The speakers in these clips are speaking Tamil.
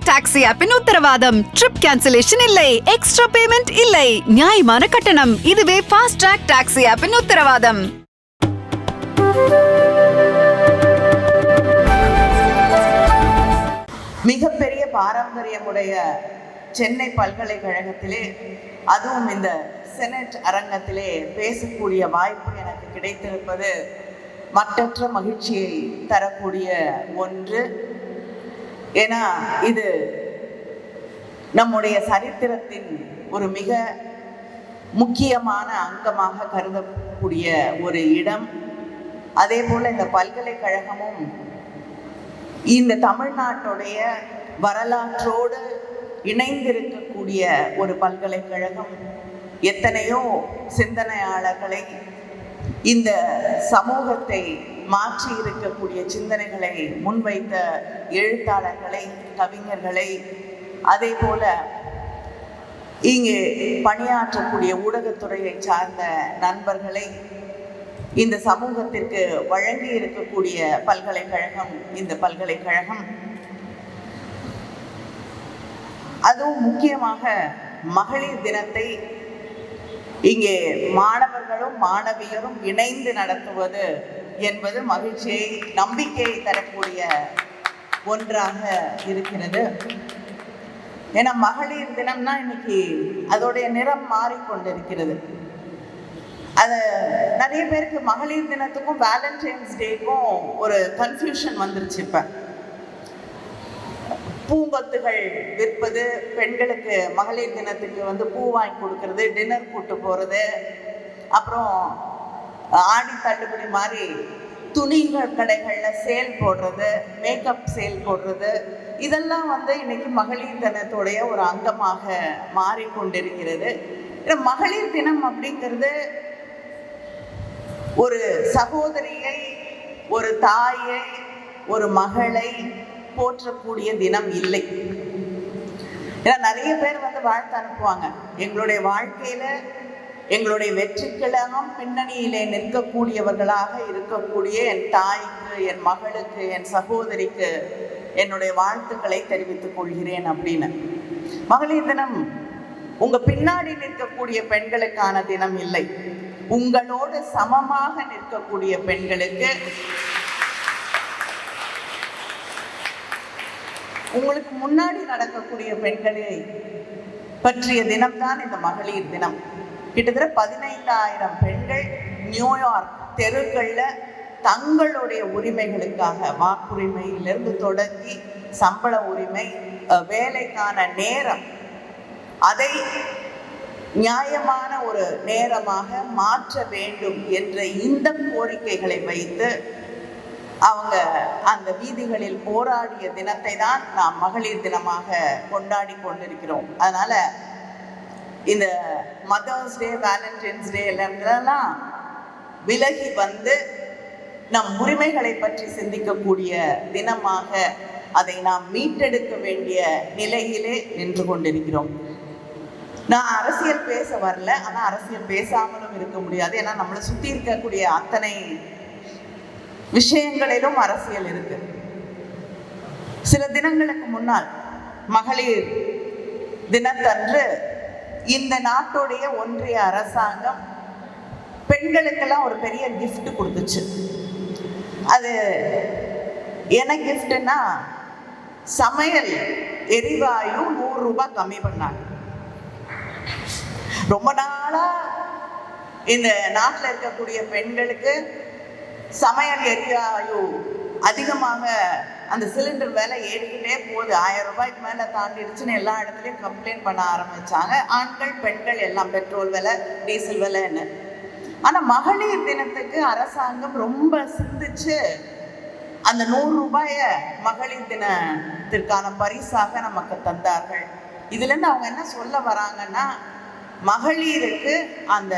டாக்ஸி ஆப்பின் உத்தரவாதம். ட்ரிப் கேன்சலேஷன் இல்லை, எக்ஸ்ட்ரா பேமெண்ட் இல்லை, நியாயமான கட்டணம். இதுவே ஃபாஸ்ட் ட்ராக் டாக்ஸி ஆப்பின் உத்தரவாதம். மிகப்பெரிய பாரம்பரியமுடைய சென்னை பல்கலைக்கழகத்திலே, அதுவும் இந்த செனட் அரங்கத்திலே பேசக்கூடிய வாய்ப்பு எனக்கு கிடைத்திருப்பது மற்றற்ற மகிழ்ச்சியை தரக்கூடிய ஒன்று. ஏன்னா இது நம்முடைய சரித்திரத்தின் ஒரு மிக முக்கியமான அங்கமாக கருதக்கூடிய ஒரு இடம். அதே போல் இந்த பல்கலைக்கழகமும் இந்த தமிழ்நாட்டுடைய வரலாற்றோடு இணைந்திருக்கக்கூடிய ஒரு பல்கலைக்கழகம். எத்தனையோ சிந்தனையாளர்களை, இந்த சமூகத்தை மாற்றி இருக்கக்கூடிய சிந்தனைகளை முன்வைத்த எழுத்தாளர்களை, கவிஞர்களை, அதே போல இங்கே பணியாற்றக்கூடிய ஊடகத்துறையை சார்ந்த நண்பர்களை இந்த சமூகத்திற்கு வழங்கி இருக்கக்கூடிய பல்கலைக்கழகம் இந்த பல்கலைக்கழகம். அதுவும் முக்கியமாக மகளிர் தினத்தை இங்கே மாணவர்களும் மாணவியரும் இணைந்து நடத்துவது என்பது மகிழ்ச்சியை, நம்பிக்கையை தரக்கூடிய ஒன்றாக இருக்கிறது. ஏன்னா மகளிர் தினம்னா இன்னைக்கு அதோடைய நிறம் மாறிக்கொண்டிருக்கிறது. அது நிறைய பேருக்கு மகளிர் தினத்துக்கும் வேலண்டைன்ஸ் டேக்கும் ஒரு கன்ஃபியூஷன் வந்துருச்சு. இப்போ பூங்கொத்துகள் விற்பது, பெண்களுக்கு மகளிர் தினத்துக்கு பூ வாங்கி கொடுக்கறது, டின்னர் கூட்டு போகிறது, அப்புறம் ஆடி தள்ளுபடி மாதிரி துணிகள் கடைகளில் சேல் போடுறது, மேக்கப் சேல் போடுறது, இதெல்லாம் இன்னைக்கு மகளிர் தினத்துடைய ஒரு அங்கமாக மாறிக்கொண்டிருக்கிறது. மகளிர் தினம் அப்படிங்கிறது ஒரு சகோதரியை, ஒரு தாயை, ஒரு மகளை போற்றக்கூடிய தினம் இல்லை. ஏன்னா நிறைய பேர் வாழ்த்து அனுப்புவாங்க. எங்களுடைய வாழ்க்கையில எங்களுடைய வெற்றிக்கழகம் பின்னணியிலே நிற்கக்கூடியவர்களாக இருக்கக்கூடிய என் தாய்க்கு, என் மகளுக்கு, என் சகோதரிக்கு என்னுடைய வாழ்த்துக்களை தெரிவித்துக் கொள்கிறேன் அப்படின்னு. மகளிர் தினம் உங்க பின்னாடி நிற்கக்கூடிய பெண்களுக்கான தினம் இல்லை. உங்களோடு சமமாக நிற்கக்கூடிய பெண்களுக்கு, உங்களுக்கு முன்னாடி நடக்கக்கூடிய பெண்களை பற்றிய தினம்தான் இந்த மகளிர் தினம். கிட்டத்தட்ட 15,000 பெண்கள் நியூயார்க் தெருக்களில் தங்களுடைய உரிமைகளுக்காக, வாக்குரிமையிலிருந்து தொடங்கி சம்பள உரிமை, வேலைக்கான நேரம், அதை நியாயமான ஒரு நேரமாக மாற்ற வேண்டும் என்ற இந்த கோரிக்கைகளை வைத்து அவங்க அந்த வீதிகளில் போராடிய தினத்தை தான் நாம் மகளிர் தினமாக கொண்டாடி கொண்டிருக்கிறோம். அதனால இந்த மதர்ஸ் டே, வேலண்டைன்ஸ் டே எல்லாம் விலகி நம் உரிமைகளை பற்றி சிந்திக்கக்கூடிய தினமாக அதை நாம் மீட்டெடுக்க வேண்டிய நிலையிலே நின்று கொண்டிருக்கிறோம். நான் அரசியல் பேச வரல, ஆனால் அரசியல் பேசாமலும் இருக்க முடியாது. ஏன்னா நம்மளை சுற்றி இருக்கக்கூடிய அத்தனை விஷயங்களிலும் அரசியல் இருக்கு. சில தினங்களுக்கு முன்னால் மகளிர் தினத்தன்று இந்த நாட்டுடைய ஒன்றிய அரசாங்கம் பெண்களுக்கெல்லாம் ஒரு பெரிய கிஃப்ட் கொடுத்துச்சு. அது என்ன கிஃப்ட்னா, சமையல் எரிவாயு 100 ரூபாய் கம்மி பண்ணாங்க. ரொம்ப நாளா இந்த நாட்டில் இருக்கக்கூடிய பெண்களுக்கு சமையல் எரிவாயு அதிகமாக, அந்த சிலிண்டர் விலை ஏறிக்கிட்டே போகுது, 1000 ரூபாய்க்கு மேலே தாண்டிடுச்சுன்னு எல்லா இடத்துலையும் கம்ப்ளைண்ட் பண்ண ஆரம்பித்தாங்க. ஆண்கள் பெண்கள் எல்லாம், பெட்ரோல் விலை, டீசல் விலைன்னு. ஆனால் மகளிர் தினத்துக்கு அரசாங்கம் ரொம்ப சிந்திச்சு அந்த 100 ரூபாயை மகளிர் தினத்திற்கான பரிசாக நமக்கு தந்தார்கள். இதுலேருந்து அவங்க என்ன சொல்ல வராங்கன்னா, மகளிருக்கு அந்த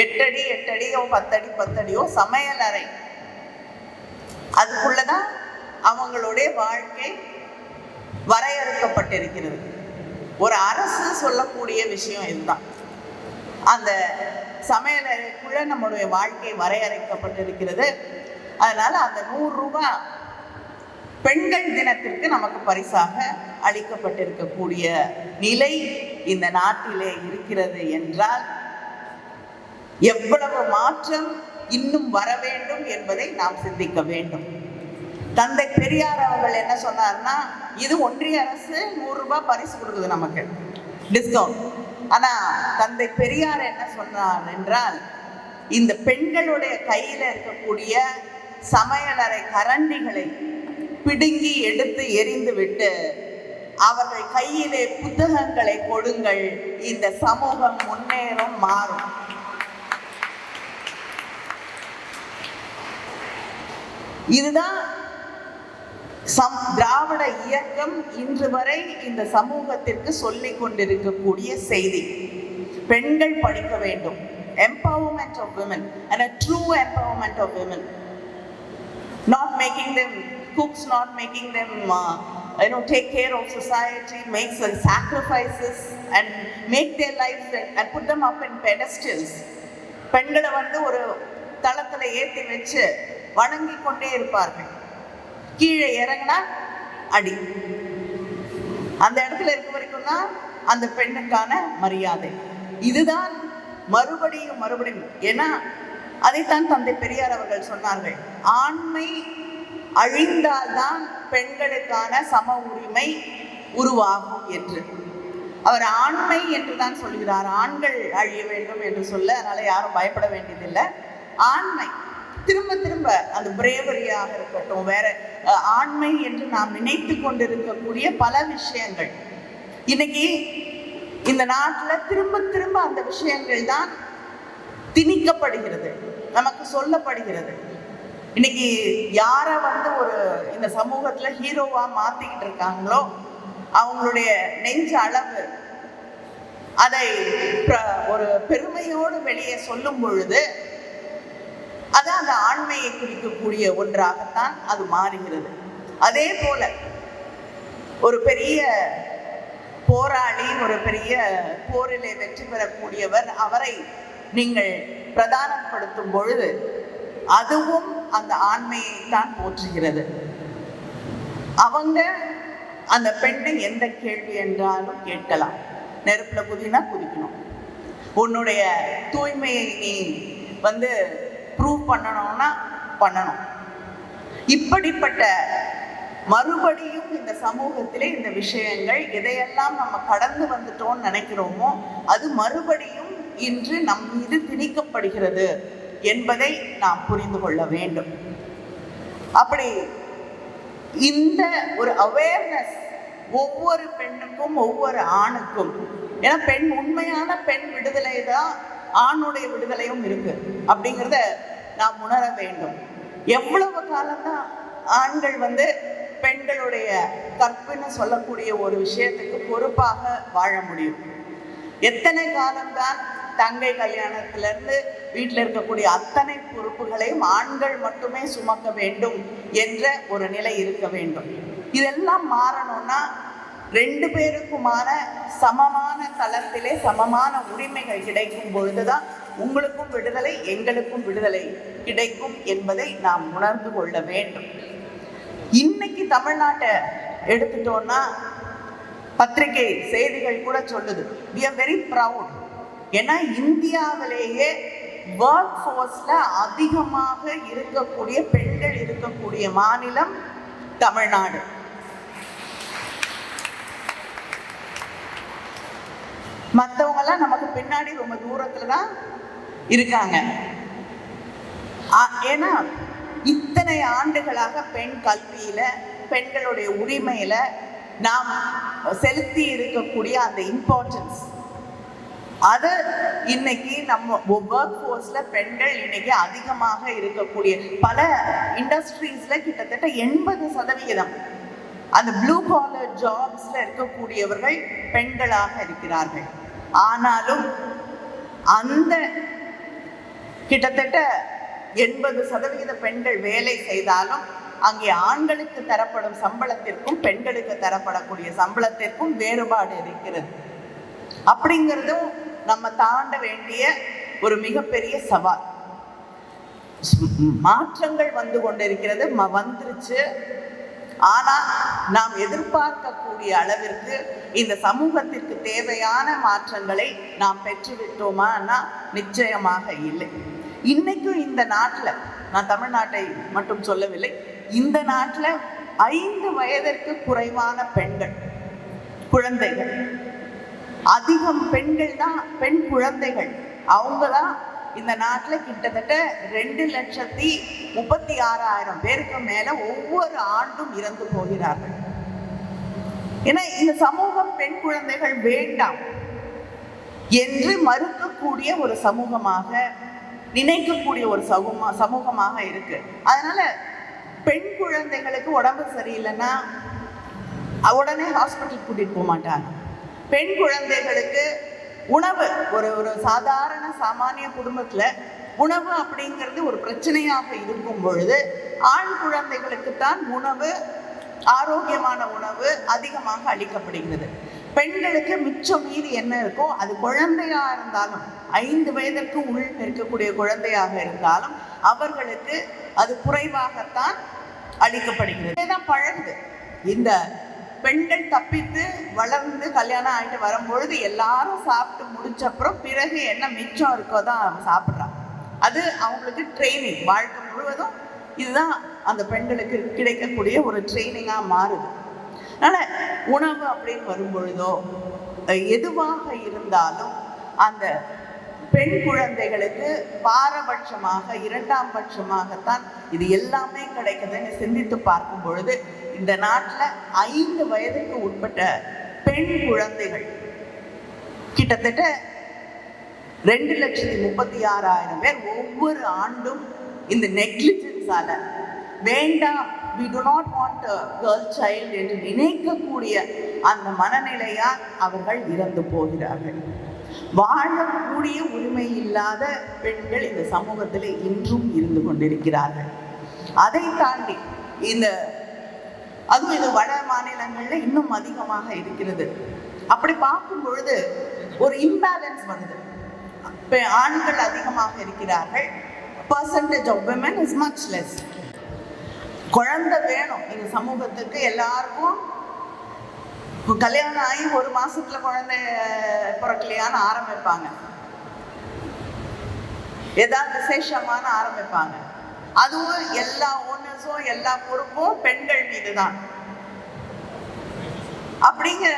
8 அடி 8 அடியோ 10 அடி 10 அடியோ சமையல் அறை, அதுக்குள்ளதான் அவங்களுடைய வாழ்க்கை வரையறுக்கப்பட்டிருக்கிறது. ஒரு அரசு சொல்லக்கூடிய விஷயம் இதுதான். அந்த சமையல் அறைக்குள்ள நம்மளுடைய வாழ்க்கை வரையறுக்கப்பட்டிருக்கிறது. அதனால அந்த 100 ரூபாய் பெண்கள் தினத்திற்கு நமக்கு பரிசாக அளிக்கப்பட்டிருக்கக்கூடிய நிலை இந்த நாட்டிலே இருக்கிறது என்றால் எவ்வளவு மாற்றம் இன்னும் வர வேண்டும் என்பதை நாம் சிந்திக்க வேண்டும். தந்தை பெரியார் அவர்கள் என்ன சொன்னார்னா, இது ஒன்றிய அரசு 100 ரூபாய் பரிசு கொடுக்குது நமக்கு டிஸ்கவுண்ட். ஆனா தந்தை பெரியார் என்ன சொன்னார் என்றால், இந்த பெண்களுடைய கையில இருக்கக்கூடிய சமையலறை கரண்டிகளை பிடுங்கி எடுத்து எரிந்து விட்டு அவர்கள் கையிலே புத்தகங்களை கொடுங்கள், இந்த சமூகம் முன்னேறும், மாறும். இதுதான் திராவிட இயக்கம் இன்று வரை இந்த சமூகத்திற்கு சொல்லிக் கொண்டிருக்கக்கூடிய செய்தி. பெண்கள் படிக்க வேண்டும். Empowerment of women and a true empowerment of women. Not making them cooks, not making them take care of society, make sacrifices and make their lives and put them up in pedestals. பெண்களை ஒரு தளத்துல ஏற்றி வச்சு வணங்கி கொண்டே இருப்பார்கள். கீழே இறங்கினா அடி. அந்த இடத்துல இருக்க வரைக்கும் தான் அந்த பெண்ணுக்கான மரியாதை. இதுதான் மறுபடியும் ஏன்னா அதைத்தான் தந்தை பெரியார் அவர்கள் சொன்னார்கள், ஆண்மை அழிந்தால்தான் பெண்களுக்கான சம உரிமை உருவாகும் என்று. அவர் ஆண்மை என்று தான் சொல்கிறார், ஆண்கள் அழிய வேண்டும் என்று சொல்ல. அதனால யாரும் பயப்பட வேண்டியதில்லை. ஆண்மை திரும்ப அந்த பிரேவரியாக இருக்கட்டும், வேற ஆண்மை என்று நாம் நினைத்து கொண்டிருக்கக்கூடிய பல விஷயங்கள் இன்னைக்கு இந்த நாட்டில் திரும்ப அந்த விஷயங்கள் தான் திணிக்கப்படுகிறது, நமக்கு சொல்லப்படுகிறது. இன்னைக்கு யாரை இந்த சமூகத்துல ஹீரோவா மாத்திக்கிட்டு இருக்காங்களோ அவங்களுடைய நெஞ்ச அளவு அதை ஒரு பெருமையோடு வெளியே சொல்லும் பொழுது அது அந்த ஆண்மையை குறிக்கக்கூடிய ஒன்றாகத்தான் அது மாறுகிறது. அதே போல ஒரு பெரிய போராளி, ஒரு பெரிய போரிலே வெற்றி பெறக்கூடியவர், அவரை நீங்கள் பிரதானப்படுத்தும் பொழுது அதுவும் அந்த ஆண்மையை தான் போற்றுகிறது. அவங்க அந்த பெண்ணை எந்த கேள்வி என்றாலும் கேட்கலாம். நெருப்புல குதினா குதிக்கணும், உன்னுடைய தூய்மையை நீ ப்ரூவ் பண்ணணும்னா பண்ணணும். இப்படிப்பட்ட மறுபடியும் இந்த சமூகத்திலே இந்த விஷயங்கள் எதையெல்லாம் நம்ம கடந்து வந்துட்டோம்னு நினைக்கிறோமோ அது மறுபடியும் இன்று நம் மீது திணிக்கப்படுகிறது என்பதை நாம் புரிந்து கொள்ள வேண்டும். அப்படி இந்த ஒரு அவேர்னஸ் ஒவ்வொரு பெண்ணுக்கும் ஒவ்வொரு ஆணுக்கும், ஏன்னா உண்மையான பெண் விடுதலை தான் ஆணுடைய விடுதலையும் இருக்கு அப்படிங்கிறத நாம் உணர வேண்டும். எவ்வளவு காலம்தான் ஆண்கள் பெண்களுடைய கற்புன்னு சொல்லக்கூடிய ஒரு விஷயத்துக்கு பொறுப்பாக வாழ முடியும்? எத்தனை காலம்தான் தங்கை கல்யாணத்திலிருந்து வீட்டில் இருக்கக்கூடிய அத்தனை பொறுப்புகளையும் ஆண்கள் மட்டுமே சுமக்க வேண்டும் என்ற ஒரு நிலை இருக்க வேண்டும். இதெல்லாம் மாறணும்னா 2 பேருக்குமான சமமான தளத்திலே சமமான உரிமைகள் கிடைக்கும் பொழுதுதான் உங்களுக்கும் விடுதலை, எங்களுக்கும் விடுதலை கிடைக்கும் என்பதை நாம் உணர்ந்து கொள்ள வேண்டும். இன்னைக்கு தமிழ்நாட்டை எடுத்துட்டோம்னா பத்திரிகை செய்திகள் கூட சொல்லுது, we are very proud. ஏன்னா இந்தியாவிலேயே ஒர்க் ஃபோர்ஸ்ல அதிகமாக இருக்கக்கூடிய பெண்கள் இருக்கக்கூடிய மாநிலம் தமிழ்நாடு. மற்றவங்கெல்லாம் நமக்கு பின்னாடி ரொம்ப தூரத்துல தான் இருக்காங்க. ஏன்னா இத்தனை ஆண்டுகளாக பெண் கல்வியில, பெண்களுடைய உரிமையில நாம் செலுத்தி இருக்கக்கூடிய அந்த இம்பார்ட்டன்ஸ், அது இன்னைக்கு நம்ம ஒர்க் ஃபோர்ஸ்ல பெண்கள் இன்னைக்கு அதிகமாக இருக்கக்கூடிய பல இண்டஸ்ட்ரீஸ்ல கிட்டத்தட்ட 80% அந்த ப்ளூ காலர் ஜாப்ஸ்ல இருக்கக்கூடியவர்கள் பெண்களாக இருக்கிறார்கள். ஆனாலும் அந்த கிட்டத்தட்ட 80% பெண்கள் வேலை செய்தாலும் அங்கே ஆண்களுக்கு தரப்படும் சம்பளத்திற்கும் பெண்களுக்கு தரப்படக்கூடிய சம்பளத்திற்கும் வேறுபாடு இருக்கிறது. அப்படிங்கிறதும் நம்ம தாண்ட வேண்டிய ஒரு மிகப்பெரிய சவால். மாற்றங்கள் வந்து கொண்டிருக்கிறது, வந்துருச்சு. ஆனால் நாம் எதிர்பார்க்கக்கூடிய அளவிற்கு இந்த சமூகத்திற்கு தேவையான மாற்றங்களை நாம் பெற்றுவிட்டோமானா நிச்சயமாக இல்லை. இன்னைக்கும் இந்த நாட்டில், நான் தமிழ்நாட்டை மட்டும் சொல்லவில்லை, இந்த நாட்டில் 5 வயதிற்கு குறைவான பெண்கள், குழந்தைகள் அதிகம். பெண்கள் தான், பெண் குழந்தைகள் அவங்க தான் இந்த நாட்டில் கிட்டத்தட்ட 2,36,000 பேருக்கு மேல ஒவ்வொரு ஆண்டும் இறந்து போகிறார்கள். ஏன்னா இந்த சமூகம் பெண் குழந்தைகள் வேண்டாம் என்று மறுக்கக்கூடிய ஒரு சமூகமாக, நினைக்கக்கூடிய ஒரு சமூகமாக இருக்கு. அதனால பெண் குழந்தைகளுக்கு உடம்பு சரியில்லைன்னா உடனே ஹாஸ்பிட்டல் கூட்டிட்டு போக மாட்டாங்க. பெண் குழந்தைகளுக்கு உணவு, ஒரு சாதாரண சாமானிய குடும்பத்துல உணவு அப்படிங்கிறது ஒரு பிரச்சனையாக இருக்கும் பொழுது ஆண் குழந்தைகளுக்குத்தான் உணவு, ஆரோக்கியமான உணவு அதிகமாக அளிக்கப்படுகிறது. பெண்களுக்கு மிச்சம் மீறி என்ன இருக்கோ அது குழந்தையா இருந்தாலும், 5 வயதிற்கு உள் இருக்கக்கூடிய குழந்தையாக இருந்தாலும் அவர்களுக்கு அது குறைவாகத்தான் அளிக்கப்படுகிறது. இதுதான் பழகுது. இந்த பெண்கள் தப்பித்து வளர்ந்து கல்யாணம் ஆகிட்டு வரும்பொழுது எல்லாரும் சாப்பிட்டு முடிச்ச அப்புறம் பிறகு என்ன மிச்சம் இருக்கோ தான் அவங்க சாப்பிட்றாங்க. அது அவங்களுக்கு ட்ரைனிங், வாழ்க்கை முழுவதும் இதுதான் அந்த பெண்களுக்கு கிடைக்கக்கூடிய ஒரு ட்ரைனிங்காக மாறுது. அதனால் உணவு அப்படின்னு வரும்பொழுதோ எதுவாக இருந்தாலும் அந்த பெண் குழந்தைகளுக்கு பாரபட்சமாக, 2ஆம் பட்சமாகத்தான் இது எல்லாமே கிடைக்குதுன்னு சிந்தித்து பார்க்கும் பொழுது இந்த நாட்டில் 5 வயதுக்கு உட்பட்ட பெண் குழந்தைகள் கிட்டத்தட்ட 2,36,000 பேர் ஒவ்வொரு ஆண்டும் இந்த நெக்லிஜென்ஸால, வேண்டாம், we do not want a girl child என்று நினைக்கக்கூடிய அந்த மனநிலையால் அவர்கள் இறந்து போகிறார்கள். வாழக்கூடிய உரிமை இல்லாத பெண்கள் இந்த சமூகத்தில் இன்றும் இருந்து கொண்டிருக்கிறார்கள். அதை தாண்டி அதுவும் இது வட மாநிலங்கள்ல இன்னும் அதிகமாக இருக்கிறது. அப்படி பார்க்கும் பொழுது ஒரு இம்பேலன்ஸ் வருது. ஆண்கள் அதிகமாக இருக்கிறார்கள், percentage of women is much less. குழந்தை வேணும் இந்த சமூகத்துக்கு. எல்லாருக்கும் கல்யாணம் ஆகி 1 மாசத்துல குழந்தை பிறக்கலையான்னு ஆரம்பிப்பாங்க, ஏதாவது விசேஷமான ஆரம்பிப்பாங்க. அதுவும் எல்லா ஓனர்ஸும் எல்லா பொறுப்பும் பெண்கள் மீது தான். அப்படிங்கிற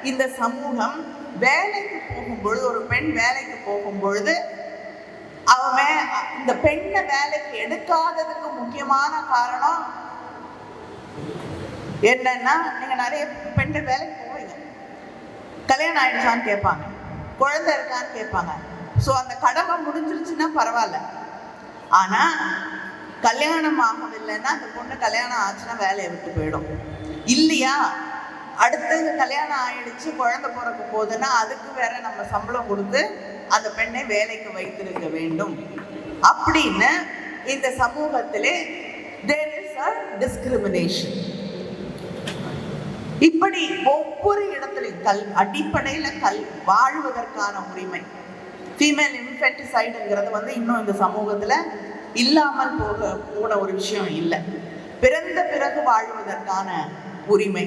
இந்த சமூகம் வேலைக்கு போகும்பொழுது, ஒரு பெண் வேலைக்கு போகும்பொழுது அவன் இந்த பெண்ணை வேலைக்கு எடுக்காததுக்கு முக்கியமான காரணம் என்னன்னா, நீங்க நிறைய பெண்கள் வேலைக்கு போவீங்க, கல்யாணம் ஆயிடுச்சான்னு கேட்பாங்க, குழந்தை இருக்கான்னு கேட்பாங்க. ஸோ அந்த கடமை முடிஞ்சிருச்சுன்னா பரவாயில்ல. ஆனா கல்யாணம் ஆகவில்லைன்னா அந்த பொண்ணு கல்யாணம் ஆச்சுன்னா வேலையை விட்டு போயிடும் இல்லையா. அடுத்தது கல்யாணம் ஆயிடுச்சு, குழந்தை பிறக்க போகுதுன்னா அதுக்கு வேற நம்ம சம்பளம் கொடுத்து அந்த பெண்ணை வேலைக்கு வைத்திருக்க வேண்டும். அப்படின்னு இந்த சமூகத்திலே there is a discrimination. இப்படி ஒவ்வொரு இடத்துலையும் அடிப்படையில் வாழ்வதற்கான உரிமை, ஃபீமேல் இன்ஃபென்டிசைடுங்கிறது இன்னும் இந்த சமூகத்தில் இல்லாமல் போன ஒரு விஷயம் இல்லை. பிறந்த பிறகு வாழ்வதற்கான உரிமை,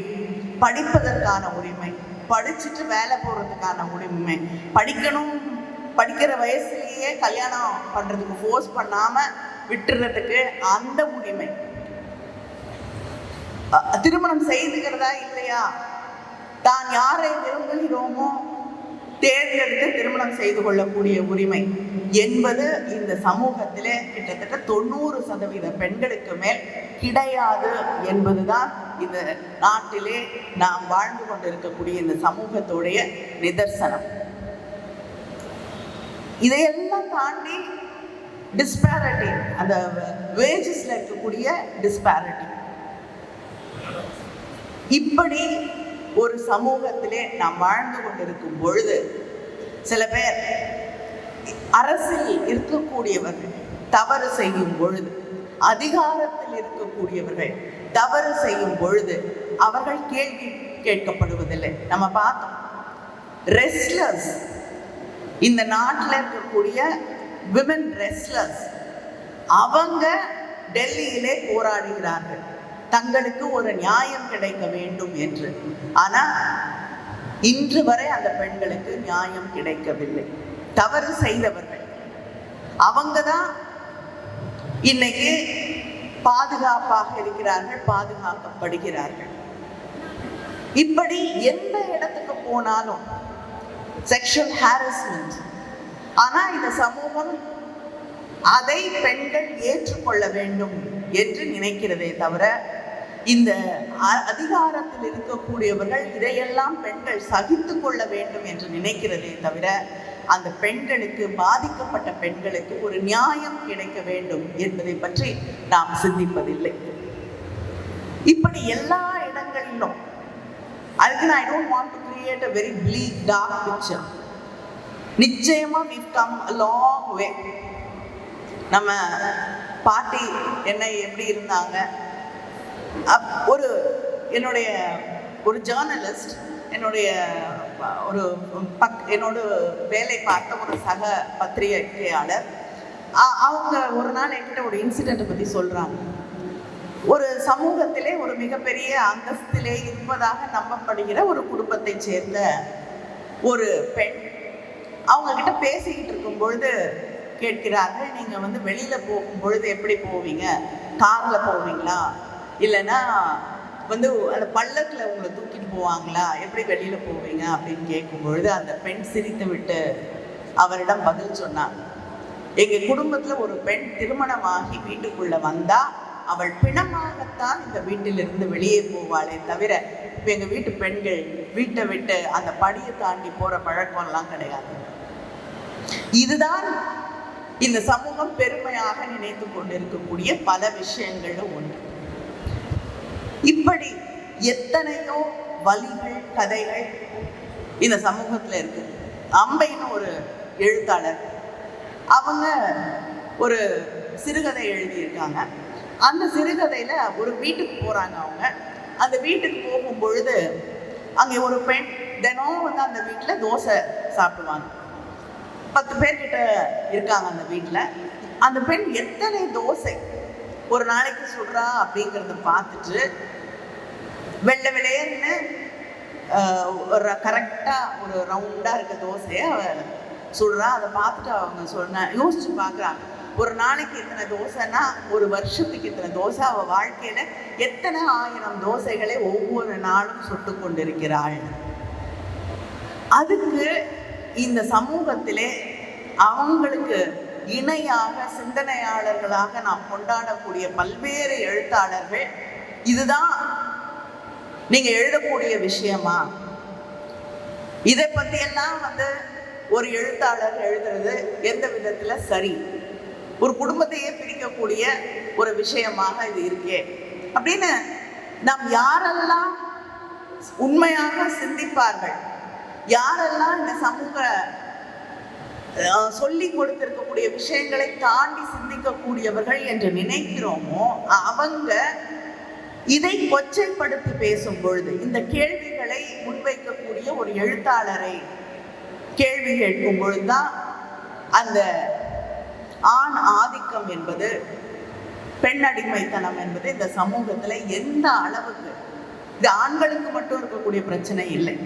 படிப்பதற்கான உரிமை, படிச்சுட்டு வேலை போகிறதுக்கான உரிமை, படிக்கிற வயசுலேயே கல்யாணம் பண்ணுறதுக்கு ஃபோர்ஸ் பண்ணாமல் விட்டுறதுக்கு அந்த உரிமை, திருமணம் செய்துக்கிறதா இல்லையா, தான் யாரை விரும்புகிறோமோ தேர்ந்தெடுத்து திருமணம் செய்து கொள்ளக்கூடிய உரிமை என்பது இந்த சமூகத்திலே கிட்டத்தட்ட 90% பெண்களுக்கு மேல் கிடையாது என்பதுதான் இந்த நாட்டிலே நாம் வாழ்ந்து கொண்டிருக்கக்கூடிய இந்த சமூகத்துடைய நிதர்சனம். இதையெல்லாம் தாண்டி டிஸ்பாரிட்டி, அந்த வேஜஸ்ல இருக்கக்கூடிய டிஸ்பாரிட்டி, இப்படி ஒரு சமூகத்திலே நாம் வாழ்ந்து கொண்டிருக்கும் பொழுது சில பேர் அரசில் இருக்கக்கூடியவர்கள் தவறு செய்யும் பொழுது, அதிகாரத்தில் இருக்கக்கூடியவர்கள் தவறு செய்யும் பொழுது அவர்கள் கேள்வி கேட்கப்படுவதில்லை. நம்ம பார்த்தோம், ரெஸ்லர்ஸ், இந்த நாட்டில் இருக்கக்கூடிய விமன் ரெஸ்லர்ஸ், அவங்க டெல்லியிலே போராடுகிறார்கள். தங்களுக்கு ஒரு நியாயம் கிடைக்க வேண்டும் என்று. ஆனா இன்று வரை அந்த பெண்களுக்கு நியாயம் கிடைக்கவில்லை. தவறு செய்தவர்கள் அவங்க தான் இன்னைக்கு பாதுகாப்பாக இருக்கிறார்கள், பாதுகாக்கப்படுகிறார்கள். இப்படி எந்த இடத்துக்கு போனாலும் செக்ஷுவல் ஹாரஸ்மெண்ட். ஆனா இந்த சமூகம் அதை பெண்கள் ஏற்றுக்கொள்ள வேண்டும் என்று நினைக்கிறதே தவிர, இந்த அதிகாரத்தில் இருக்கக்கூடியவர்கள் இதையெல்லாம் பெண்கள் சகித்து கொள்ள வேண்டும் என்று நினைக்கிறதே தவிர, அந்த பெண்களுக்கு, பாதிக்கப்பட்ட பெண்களுக்கு ஒரு நியாயம் கிடைக்க வேண்டும் என்பதை பற்றி நாம் சிந்திப்பதில்லை. இப்படி எல்லா இடங்களிலும், அதுக்கு I don't want to create a very bleak dark picture. நிச்சயமா we've come a long way. நம்ம பாட்டி என்ன எப்படி இருந்தாங்க, என்னுடைய ஒரு ஜேர்னலிஸ்ட், என்னோட வேலை பார்த்த ஒரு சக பத்திரிகையாளர், அவங்க ஒரு நாள் என்கிட்ட ஒரு இன்சிடென்ட்டை பற்றி சொல்கிறாங்க. ஒரு சமூகத்திலே ஒரு மிகப்பெரிய அந்தஸ்திலே இருப்பதாக நம்பப்படுகிற ஒரு குடும்பத்தை சேர்ந்த ஒரு பெண் அவங்க கிட்ட பேசிக்கிட்டு இருக்கும் பொழுது கேட்கிறார்கள், நீங்கள் வெளியில் போகும் பொழுது எப்படி போவீங்க? காரில் போவீங்களா, இல்லைன்னா அந்த பல்லக்கில் உங்களை தூக்கிட்டு போவாங்களா, எப்படி வெளியில் போவீங்க அப்படின்னு கேட்கும் பொழுது அந்த பெண் சிரித்து விட்டு அவரிடம் பதில் சொன்னார், எங்கள் குடும்பத்தில் ஒரு பெண் திருமணமாகி வீட்டுக்குள்ளே வந்தால் அவள் பிணமாகத்தான் இந்த வீட்டிலிருந்து வெளியே போவாளே தவிர, இப்போ எங்கள் வீட்டு பெண்கள் வீட்டை விட்டு அந்த படியை தாண்டி போகிற பழக்கம்லாம் கிடையாது. இதுதான் இந்த சமூகம் பெருமையாக நினைத்து கொண்டிருக்கக்கூடிய பல விஷயங்களும் ஒன்று. இப்படி எத்தனையோ வலிகள், கதைகள் இந்த சமூகத்தில் இருக்கு. அம்பைன்னு ஒரு எழுத்தாளர், அவங்க ஒரு சிறுகதை எழுதியிருக்காங்க. அந்த சிறுகதையில ஒரு வீட்டுக்கு போறாங்க. அவங்க அந்த வீட்டுக்கு போகும் பொழுது அங்கே ஒரு பெண் தினம் அந்த வீட்டில் தோசை சாப்பிடுவாங்க. 10 பேர்கிட்ட இருக்காங்க அந்த வீட்டில். அந்த பெண் எத்தனை தோசை ஒரு நாளைக்கு சுடுறா அப்படிங்கிறத பார்த்துட்டு வெள்ளை வெளியேன்னு கரெக்டாக ஒரு ரவுண்டாக இருக்க தோசையை அவ சுடுறா. அதை பார்த்துட்டு அவங்க யோசிச்சு பார்க்குறாங்க, ஒரு நாளைக்கு இத்தனை தோசைன்னா ஒரு வருஷத்துக்கு இத்தனை தோசை. அவள் வாழ்க்கையில் எத்தனை 1000 தோசைகளை ஒவ்வொரு நாளும் சுட்டு கொண்டிருக்கிறாள். அதுக்கு இந்த சமூகத்திலே அவங்களுக்கு இணையாக சிந்தனையாளர்களாக நாம் கொண்டாடக்கூடிய பல்வேறு எழுத்தாளர்கள், இதுதான் நீங்க எழுதக்கூடிய விஷயமா? இதை பற்றியெல்லாம் ஒரு எழுத்தாளர் எழுதுறது எந்த விதத்துல சரி? ஒரு குடும்பத்தையே பிரிக்கக்கூடிய ஒரு விஷயமாக இது இருக்கே அப்படின்னு நாம் யாரெல்லாம் உண்மையாக சிந்திப்பார்கள், யாரெல்லாம் இந்த சமூக சொல்லி கொடுத்திருக்கக்கூடிய விஷயங்களை தாண்டி சிந்திக்கக்கூடியவர்கள் என்று நினைக்கிறோமோ, அவங்க இதை கொச்சைப்படுத்தி பேசும் பொழுது, இந்த கேள்விகளை முன்வைக்கக்கூடிய ஒரு எழுத்தாளரை கேள்வி கேட்கும் பொழுதுதான் அந்த ஆண் ஆதிக்கம் என்பது, பெண் அடிமைத்தனம் என்பது இந்த சமூகத்துல எந்த அளவுக்கு, இது ஆண்களுக்கு மட்டும் இருக்கக்கூடிய பிரச்சனை இல்லை,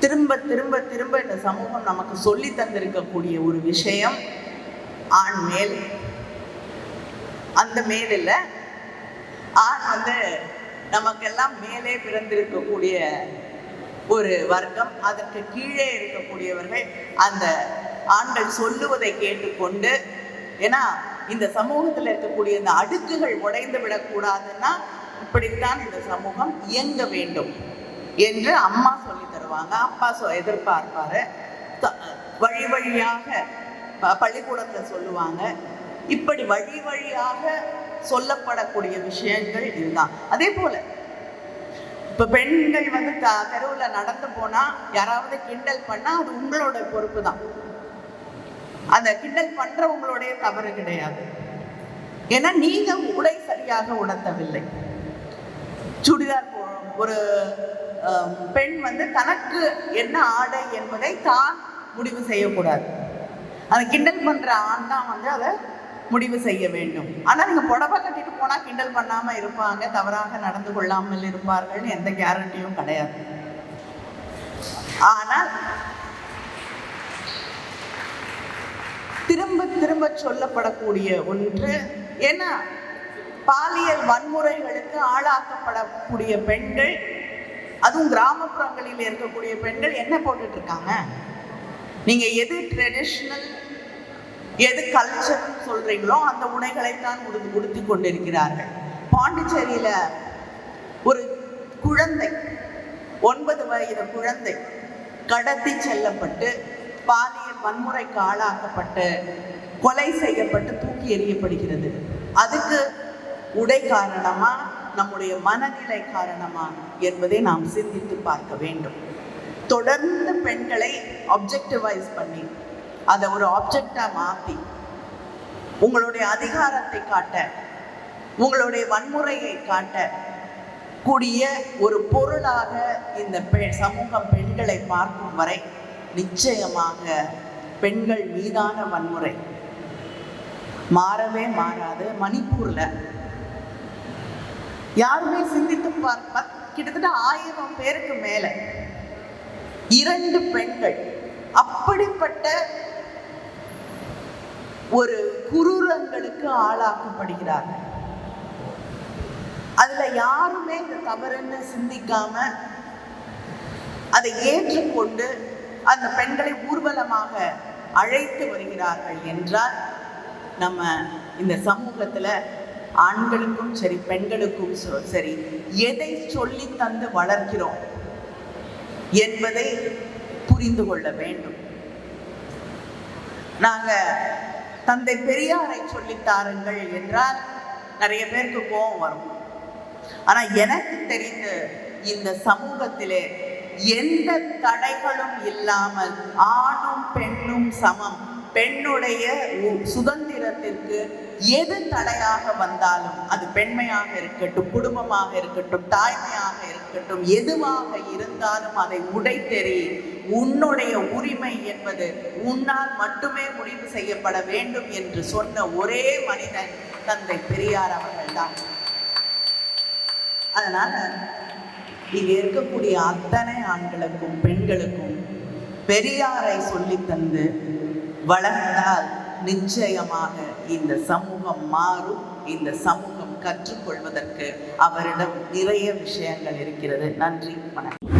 திரும்ப திரும்ப திரும்ப இந்த சமூகம் நமக்கு சொல்லி தந்திருக்கக்கூடிய ஒரு விஷயம், ஆண் மேல், அந்த மேல் இல்லை, ஆண் நமக்கெல்லாம் மேலே பிறந்திருக்கக்கூடிய ஒரு வர்க்கம், அதற்கு கீழே இருக்கக்கூடியவர்கள் அந்த ஆண்கள் சொல்லுவதை கேட்டுக்கொண்டு, ஏன்னா இந்த சமூகத்தில் இருக்கக்கூடிய இந்த அடுக்குகள் உடைந்து விடக்கூடாதுன்னா இப்படித்தான் இந்த சமூகம் இயங்க வேண்டும் என்று அம்மா சொல்லி தருவாங்க, அப்பா எதிர்பார்ப்பாரு, வழி வழியாக பள்ளிக்கூடத்தில் சொல்லுவாங்க. இப்படி வழி வழியாக சொல்லப்படக்கூடிய விஷயங்கள் இதுதான். அதே போல இப்போ பெண்கள் தெருவில் நடந்து போனால் யாராவது கிண்டல் பண்ணால் அது உங்களோட பொறுப்பு தான். அந்த கிண்டல் பண்ணுறவங்களுடைய தவறு கிடையாது. ஏன்னா நீங்கள் உடை சரியாக உணர்த்தவில்லை. சுடிதார் ஒரு பெண் தனக்கு என்ன ஆடை என்பதை தான் முடிவு செய்யக்கூடாது. அதை கிண்டல் பண்ணுற ஆண் தான் அதை முடிவு செய்ய வேண்டும். ஆனால் நீங்கள் புடவை கட்டிட்டு போனால் கிண்டல் பண்ணாமல் இருப்பாங்க, தவறாக நடந்து கொள்ளாமல் இருப்பார்கள்னு எந்த கேரண்டியும் கிடையாது. ஆனால் திரும்ப திரும்ப சொல்லப்படக்கூடிய ஒன்று, ஏன்னா பாலியல் வன்முறைகளுக்கு ஆளாக்கப்படக்கூடிய பெண்கள், அதுவும் கிராமப்புறங்களில் இருக்கக்கூடிய பெண்கள் என்ன போட்டுட்டு இருக்காங்க? நீங்க எது ட்ரெடிஷ்னல், எது கல்ச்சர்னு சொல்றீங்களோ அந்த உடைகளைத்தான் உடுத்தி கொண்டிருக்கிறார்கள். பாண்டிச்சேரியில ஒரு குழந்தை, 9 வயது குழந்தை கடத்தி செல்லப்பட்டு பாலியல் வன்முறைக்கு ஆளாக்கப்பட்டு கொலை செய்யப்பட்டு தூக்கி எறியப்படுகிறது. அதுக்கு உடை காரணமா, நம்முடைய மனநிலை காரணமா என்பதை நாம் சிந்தித்து பார்க்க வேண்டும். தொடர்ந்து பெண்களை ஆப்ஜெக்டிவைஸ் பண்ணி அதை ஒரு ஆப்ஜெக்டா மாற்றி உங்களுடைய அதிகாரத்தை காட்ட, உங்களுடைய வன்முறையை காட்ட கூடிய ஒரு பொருளாக இந்த சமூகம் பெண்களை பார்க்கும் வரை நிச்சயமாக பெண்கள் மீதான வன்முறை மாறவே மாறாது. மணிப்பூர்ல யாருமே சிந்தித்து பார்க்க, கிட்டத்தட்ட 1000 பேருக்கு மேல 2 பெண்கள் அப்படிப்பட்ட ஒரு குரூரங்களுக்கு ஆளாக்கப்படுகிறார்கள். அதுல யாருமே இந்த தவறுன்னு சிந்திக்காம அதை ஏற்றுக்கொண்டு அந்த பெண்களை ஊர்வலமாக அழைத்து வருகிறார்கள் என்றால், நம்ம இந்த சமூகத்துல ஆண்களுக்கும் சரி பெண்களுக்கும் சரி எதை சொல்லி தந்து வளர்க்கிறோம் என்பதை புரிந்து கொள்ள வேண்டும். நாங்க தந்தை பெரியாரை சொல்லித்தாருங்கள் என்றால் நிறைய பேருக்கு கோபம் வரும். ஆனா எனக்கு தெரிந்த இந்த சமூகத்திலே எந்த தடைகளும் இல்லாமல் ஆணும் பெண்ணும் சமம், பெண்ணுடைய சுதந்திரத்திற்கு எது தடையாக வந்தாலும், அது பெண்மையாக இருக்கட்டும், குடும்பமாக இருக்கட்டும், தாய்மையாக இருக்கட்டும், எதுவாக இருந்தாலும் அதை உடைத்தெறி, உன்னுடைய உரிமை என்பது உன்னால் மட்டுமே முடிவு செய்யப்பட வேண்டும் என்று சொன்ன ஒரே மனிதன் தந்தை பெரியார் அவர்கள்தான். அதனால இங்க இருக்கக்கூடிய அத்தனை ஆண்களுக்கும் பெண்களுக்கும் பெரியாரை சொல்லி தந்து வளர்ந்தால் நிச்சயமாக இந்த சமூகம் மாறும். இந்த சமூகம் கற்றுக்கொள்வதற்கு அவரிடம் நிறைய விஷயங்கள் இருக்கிறது. நன்றி, வணக்கம்.